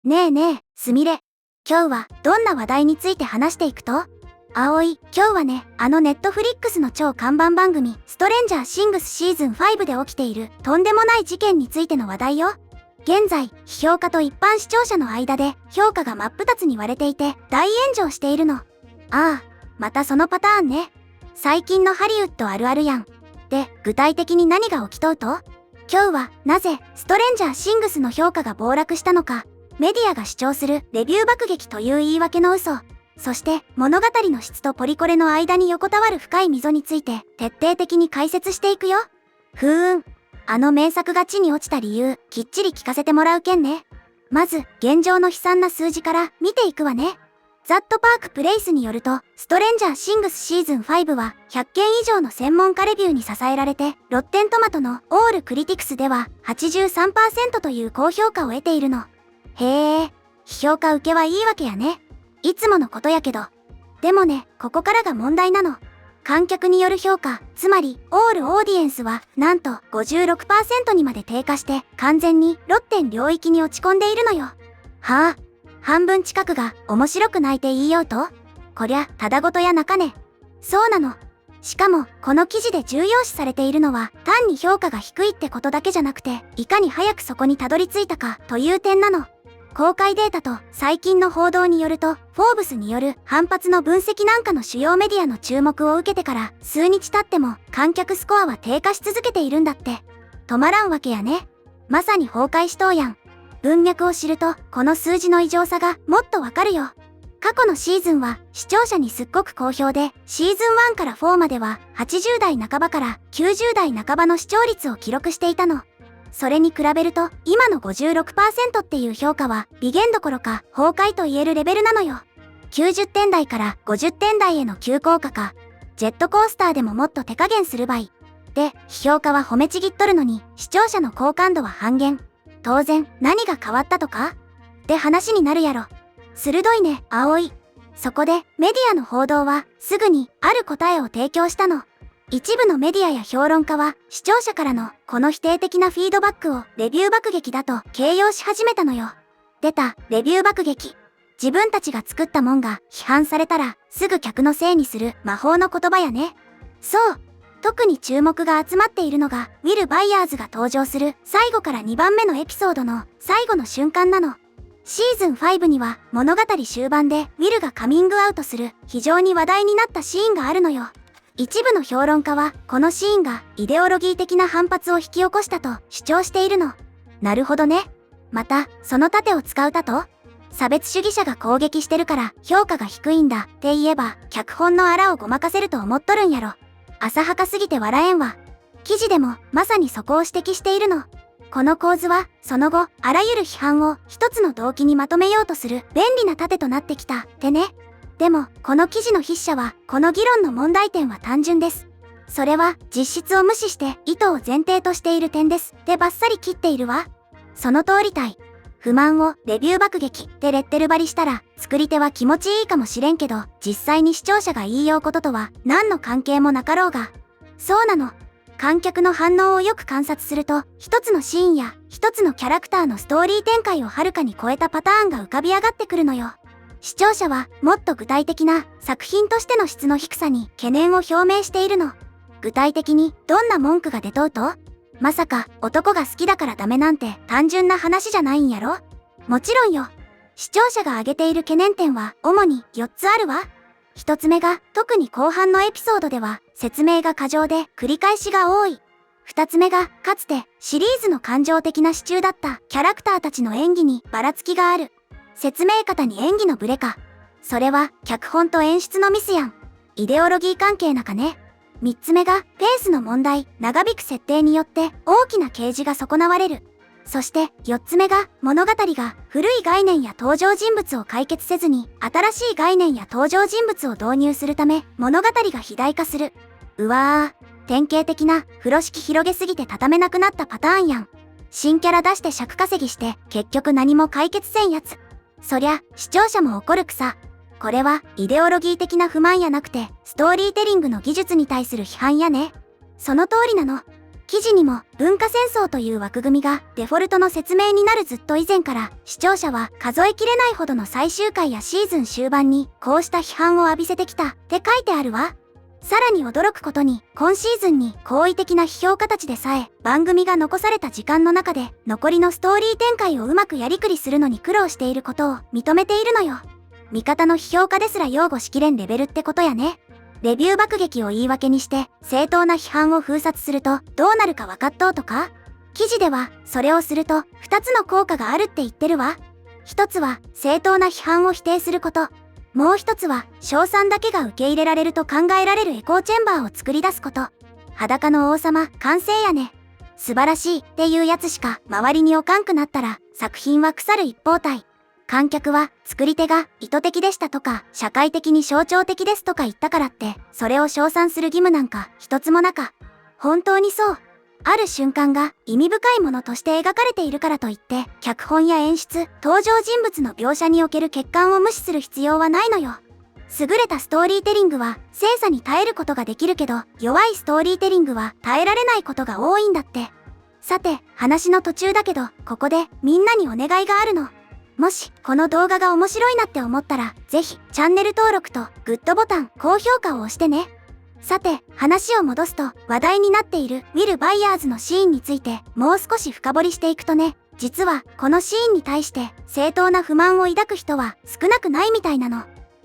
ねえねえ、すみれ。今日はどんな話題について話していくと？葵、今日はね、ネットフリックスの超看板番組、ストレンジャーシングスシーズン5で起きているとんでもない事件についての話題よ。現在、批評家と一般視聴者の間で評価が真っ二つに割れていて大炎上しているの。ああ、またそのパターンね。最近のハリウッドあるあるやん。で、具体的に何が起きとうと？今日はなぜストレンジャーシングスの評価が暴落したのか、メディアが主張するレビュー爆撃という言い訳の嘘、そして物語の質とポリコレの間に横たわる深い溝について徹底的に解説していくよ。名作が地に落ちた理由、きっちり聞かせてもらうけんね。まず、現状の悲惨な数字から見ていくわね。ザットパークプレイスによると、ストレンジャーシングスシーズン5は100件以上の専門家レビューに支えられて、ロッテントマトのオールクリティクスでは 83% という高評価を得ているの。へえ、批評家受けはいいわけやね。いつものことやけど。でもね、ここからが問題なの。観客による評価、つまりオールオーディエンスはなんと 56% にまで低下して完全にロッテン領域に落ち込んでいるのよ。はあ、半分近くが面白くないて言いようと？こりゃただごとやなかね。そうなの。しかもこの記事で重要視されているのは単に評価が低いってことだけじゃなくて、いかに早くそこにたどり着いたかという点なの。公開データと最近の報道によると、フォーブスによる反発の分析なんかの主要メディアの注目を受けてから数日経っても観客スコアは低下し続けているんだって。止まらんわけやね。まさに崩壊しとうやん。文脈を知るとこの数字の異常さがもっとわかるよ。過去のシーズンは視聴者にすっごく好評で、シーズン1から4までは80代半ばから90代半ばの視聴率を記録していたの。それに比べると今の 56% っていう評価は微減どころか崩壊と言えるレベルなのよ。90点台から50点台への急降下か。ジェットコースターでももっと手加減するばい。で、批評家は褒めちぎっとるのに視聴者の好感度は半減。当然、何が変わったとか？って話になるやろ。鋭いね、葵。そこでメディアの報道はすぐにある答えを提供したの。一部のメディアや評論家は視聴者からのこの否定的なフィードバックをレビュー爆撃だと形容し始めたのよ。出た、レビュー爆撃。自分たちが作ったもんが批判されたらすぐ客のせいにする魔法の言葉やね。そう。特に注目が集まっているのがウィル・バイヤーズが登場する最後から2番目のエピソードの最後の瞬間なの。シーズン5には物語終盤でウィルがカミングアウトする非常に話題になったシーンがあるのよ。一部の評論家はこのシーンがイデオロギー的な反発を引き起こしたと主張しているの。なるほどね。また、その盾を使うだと？差別主義者が攻撃してるから評価が低いんだって言えば脚本のあらをごまかせると思っとるんやろ。浅はかすぎて笑えんわ。記事でもまさにそこを指摘しているの。この構図はその後あらゆる批判を一つの動機にまとめようとする便利な盾となってきたってね。でも、この記事の筆者は、この議論の問題点は単純です。それは、実質を無視して意図を前提としている点です。でバッサリ切っているわ。その通りたい。不満をレビュー爆撃でレッテル張りしたら、作り手は気持ちいいかもしれんけど、実際に視聴者が言いようこととは、何の関係もなかろうが。そうなの。観客の反応をよく観察すると、一つのシーンや、一つのキャラクターのストーリー展開をはるかに超えたパターンが浮かび上がってくるのよ。視聴者はもっと具体的な作品としての質の低さに懸念を表明しているの。具体的にどんな文句が出とうと？まさか男が好きだからダメなんて単純な話じゃないんやろ？もちろんよ。視聴者が挙げている懸念点は主に4つあるわ。1つ目が特に後半のエピソードでは説明が過剰で繰り返しが多い。2つ目がかつてシリーズの感情的な支柱だったキャラクターたちの演技にばらつきがある。説明方に演技のブレか。それは脚本と演出のミスやん。イデオロギー関係なかね。3つ目がペースの問題、長引く設定によって大きな啓示が損なわれる。そして4つ目が物語が古い概念や登場人物を解決せずに新しい概念や登場人物を導入するため物語が肥大化する。うわー、典型的な風呂敷広げすぎて畳めなくなったパターンやん。新キャラ出して尺稼ぎして結局何も解決せんやつ。そりゃ、視聴者も怒るくさ。これは、イデオロギー的な不満やなくて、ストーリーテリングの技術に対する批判やね。その通りなの。記事にも文化戦争という枠組みがデフォルトの説明になるずっと以前から視聴者は数えきれないほどの最終回やシーズン終盤にこうした批判を浴びせてきたって書いてあるわ。さらに驚くことに今シーズンに好意的な批評家たちでさえ番組が残された時間の中で残りのストーリー展開をうまくやりくりするのに苦労していることを認めているのよ。味方の批評家ですら擁護しきれんレベルってことやね。レビュー爆撃を言い訳にして正当な批判を封殺するとどうなるか分かっとうとか？記事ではそれをすると2つの効果があるって言ってるわ。1つは正当な批判を否定すること。もう1つは称賛だけが受け入れられると考えられるエコーチェンバーを作り出すこと。裸の王様完成やね。素晴らしいっていうやつしか周りにおかんくなったら作品は腐る一方体。観客は作り手が意図的でしたとか社会的に象徴的ですとか言ったからってそれを称賛する義務なんか一つもなか。本当にそう。ある瞬間が意味深いものとして描かれているからといって脚本や演出、登場人物の描写における欠陥を無視する必要はないのよ。優れたストーリーテリングは精査に耐えることができるけど弱いストーリーテリングは耐えられないことが多いんだって。さて話の途中だけどここでみんなにお願いがあるの。もしこの動画が面白いなって思ったらぜひチャンネル登録とグッドボタン、高評価を押してね。さて話を戻すと話題になっているウィル・バイヤーズのシーンについてもう少し深掘りしていくとね、実はこのシーンに対して正当な不満を抱く人は少なくないみたいなの。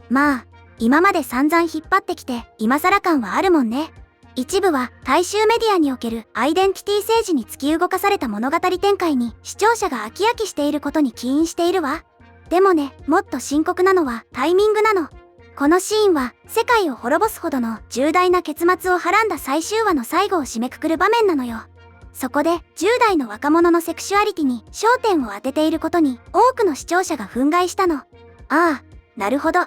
まあ今まで散々引っ張ってきて今更感はあるもんね。一部は大衆メディアにおけるアイデンティティ政治に突き動かされた物語展開に視聴者が飽き飽きしていることに起因しているわ。でもね、もっと深刻なのはタイミングなの。このシーンは世界を滅ぼすほどの重大な結末をはらんだ最終話の最後を締めくくる場面なのよ。そこで10代の若者のセクシュアリティに焦点を当てていることに多くの視聴者が憤慨したの。ああ、なるほど。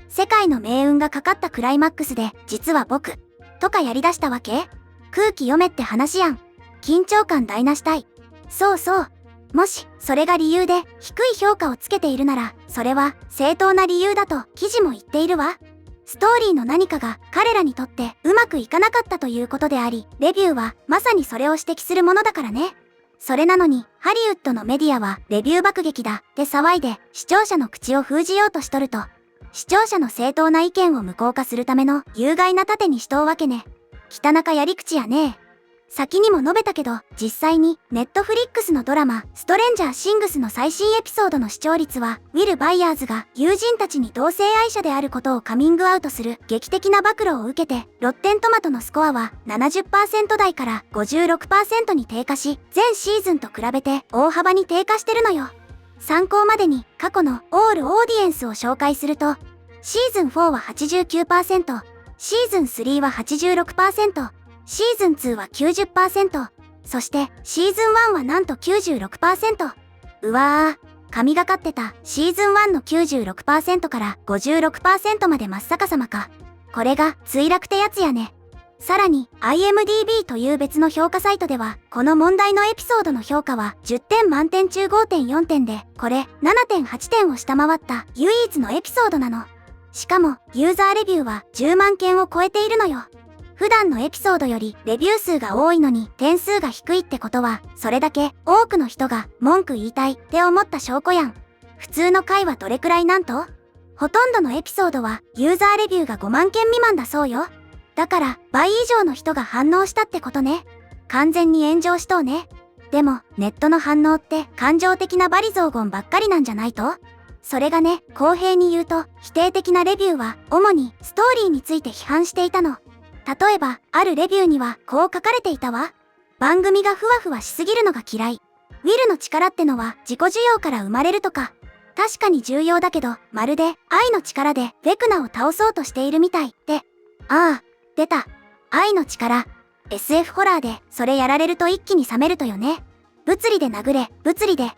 世界の命運がかかったクライマックスで実は僕とかやりだしたわけ？空気読めって話やん。緊張感台無したい。そうそう。もしそれが理由で低い評価をつけているならそれは正当な理由だと記事も言っているわ。ストーリーの何かが彼らにとってうまくいかなかったということであり、レビューはまさにそれを指摘するものだからね。それなのにハリウッドのメディアはレビュー爆撃だって騒いで視聴者の口を封じようとしとると、視聴者の正当な意見を無効化するための有害な盾にしとうわけね。汚かやり口やね。先にも述べたけど実際にネットフリックスのドラマストレンジャーシングスの最新エピソードの視聴率はウィル・バイヤーズが友人たちに同性愛者であることをカミングアウトする劇的な暴露を受けてロッテントマトのスコアは 70% 台から 56% に低下し、全シーズンと比べて大幅に低下してるのよ。参考までに過去のオールオーディエンスを紹介すると、シーズン4は 89%、シーズン3は 86%、シーズン2は 90%、そしてシーズン1はなんと 96%。うわー、神がかってたシーズン1の 96% から 56% まで真っ逆さまか。これが墜落ってやつやね。さらに IMDB という別の評価サイトではこの問題のエピソードの評価は10点満点中 5.4 点で、これ 7.8 点を下回った唯一のエピソードなの。しかもユーザーレビューは10万件を超えているのよ。普段のエピソードよりレビュー数が多いのに点数が低いってことは、それだけ多くの人が文句言いたいって思った証拠やん。普通の回はどれくらいなんと？ほとんどのエピソードはユーザーレビューが5万件未満だそうよ。だから倍以上の人が反応したってことね。完全に炎上しとうね。でもネットの反応って感情的な罵詈雑言ばっかりなんじゃないと？それがね、公平に言うと否定的なレビューは主にストーリーについて批判していたの。例えば、あるレビューにはこう書かれていたわ。番組がふわふわしすぎるのが嫌い。ウィルの力ってのは自己需要から生まれるとか。確かに重要だけど、まるで愛の力でヴェクナを倒そうとしているみたいって。ああ、出た。愛の力。SF ホラーでそれやられると一気に冷めるとよね。物理で殴れ、物理で。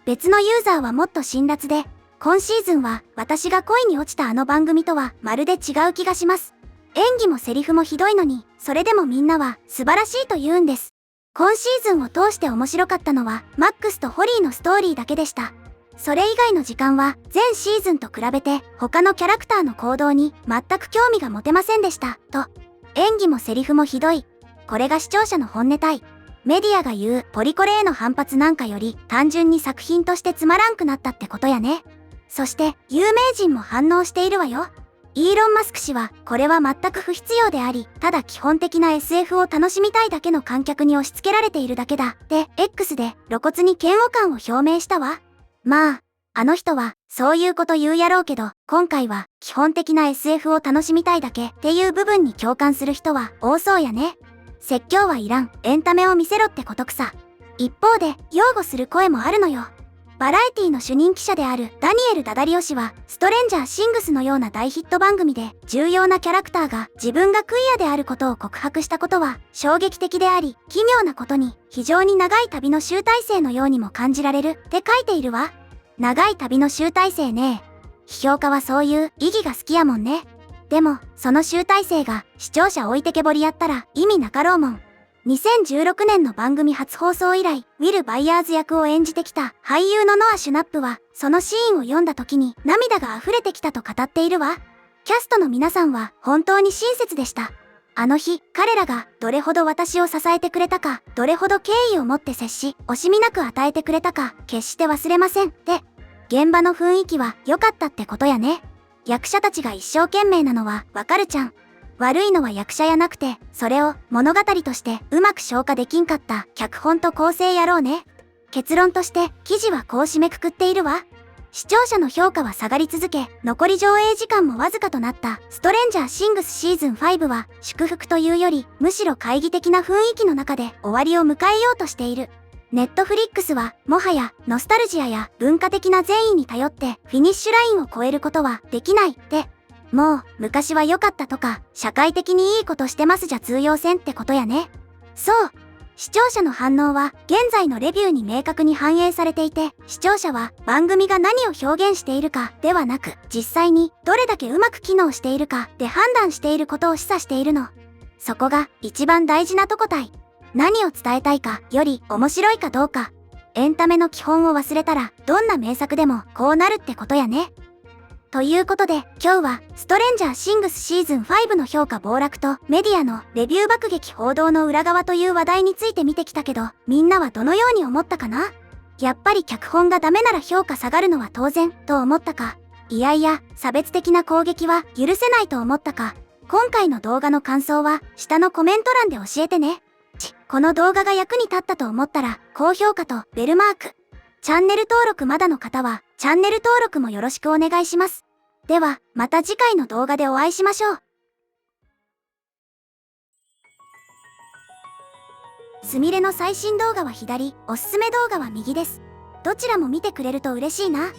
別のユーザーはもっと辛辣で、今シーズンは私が恋に落ちたあの番組とはまるで違う気がします。演技もセリフもひどいのに、それでもみんなは素晴らしいと言うんです。今シーズンを通して面白かったのは、マックスとホリーのストーリーだけでした。それ以外の時間は、全シーズンと比べて、他のキャラクターの行動に全く興味が持てませんでした、と。演技もセリフもひどい。これが視聴者の本音たい。メディアが言うポリコレへの反発なんかより単純に作品としてつまらんくなったってことやね。そして有名人も反応しているわよ。イーロン・マスク氏はこれは全く不必要であり、ただ基本的な SF を楽しみたいだけの観客に押し付けられているだけだ。で、X で露骨に嫌悪感を表明したわ。まあ、あの人はそういうこと言うやろうけど、今回は基本的な SF を楽しみたいだけっていう部分に共感する人は多そうやね。説教はいらん、エンタメを見せろってことくさ。一方で擁護する声もあるのよ。バラエティの主任記者であるダニエル・ダダリオ氏は、ストレンジャー・シングスのような大ヒット番組で重要なキャラクターが自分がクイアであることを告白したことは衝撃的であり、奇妙なことに非常に長い旅の集大成のようにも感じられるって書いているわ。長い旅の集大成ね。批評家はそういう意義が好きやもんね。でも、その集大成が視聴者置いてけぼりやったら意味なかろうもん。2016年の番組初放送以来、ウィル・バイヤーズ役を演じてきた俳優のノア・シュナップは、そのシーンを読んだ時に涙が溢れてきたと語っているわ。キャストの皆さんは本当に親切でした。あの日、彼らがどれほど私を支えてくれたか、どれほど敬意を持って接し、惜しみなく与えてくれたか、決して忘れません。で、現場の雰囲気は良かったってことやね。役者たちが一生懸命なのはわかるじゃん。悪いのは役者やなくて、それを物語としてうまく消化できんかった脚本と構成やろうね。結論として記事はこう締めくくっているわ。視聴者の評価は下がり続け、残り上映時間もわずかとなったストレンジャーシングスシーズン5は祝福というより、むしろ懐疑的な雰囲気の中で終わりを迎えようとしている。ネットフリックスはもはやノスタルジアや文化的な善意に頼ってフィニッシュラインを超えることはできないって。もう昔は良かったとか社会的にいいことしてますじゃ通用せんってことやね。そう。視聴者の反応は現在のレビューに明確に反映されていて、視聴者は番組が何を表現しているかではなく、実際にどれだけうまく機能しているかで判断していることを示唆しているの。そこが一番大事なとこたい。何を伝えたいかより面白いかどうか。エンタメの基本を忘れたらどんな名作でもこうなるってことやね。ということで、今日はストレンジャーシングスシーズン5の評価暴落とメディアのレビュー爆撃報道の裏側という話題について見てきたけど、みんなはどのように思ったかな？やっぱり脚本がダメなら評価下がるのは当然と思ったか、いやいや差別的な攻撃は許せないと思ったか、今回の動画の感想は下のコメント欄で教えてね。この動画が役に立ったと思ったら高評価とベルマーク。チャンネル登録まだの方はチャンネル登録もよろしくお願いします。ではまた次回の動画でお会いしましょう。すみれの最新動画は左、おすすめ動画は右です。どちらも見てくれると嬉しいな。